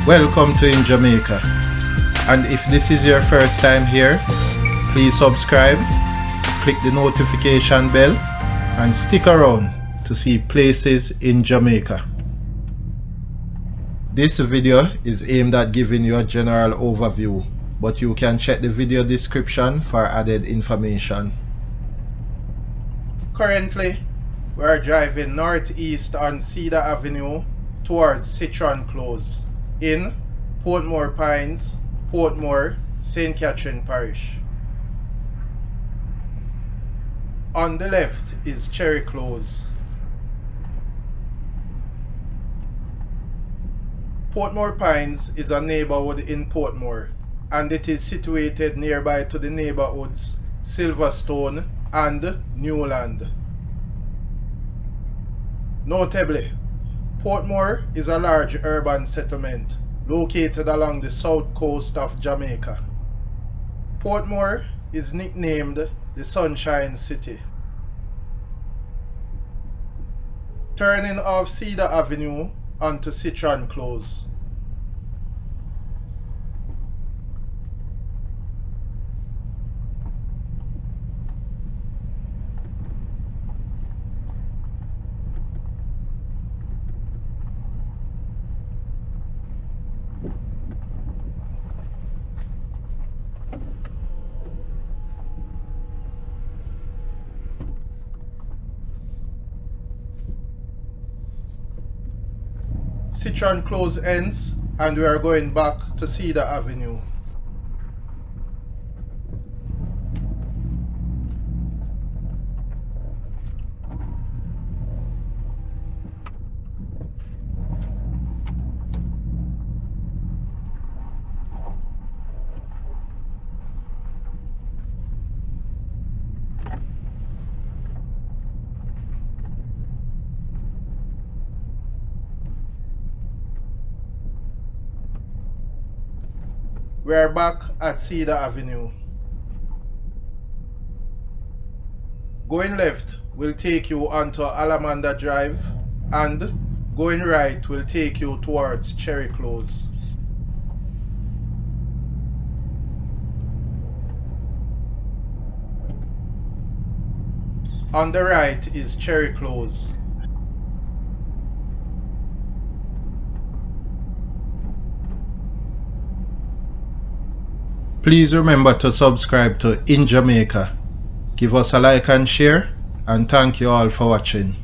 Welcome to In Jamaica, and if this is your first time here, please subscribe, click the notification bell and stick around to see places in Jamaica. This video is aimed at giving you a general overview, but you can check the video description for added information. Currently, we are driving northeast on Cedar Avenue towards Citron Close in Portmore Pines, Portmore, St. Catherine Parish. On the left is Cherry Close. Portmore Pines is a neighborhood in Portmore, and it is situated nearby to the neighborhoods Silverstone and Newland. Notably, Portmore is a large urban settlement located along the south coast of Jamaica. Portmore is nicknamed the Sunshine City. Turning off Cedar Avenue onto Citron Close. Citron Close ends and we are going back to Cedar Avenue. We are back at Cedar Avenue. Going left will take you onto Alamanda Drive, and going right will take you towards Cherry Close. On the right is Cherry Close. Please remember to subscribe to In Jamaica. Give us a like and share, and thank you all for watching.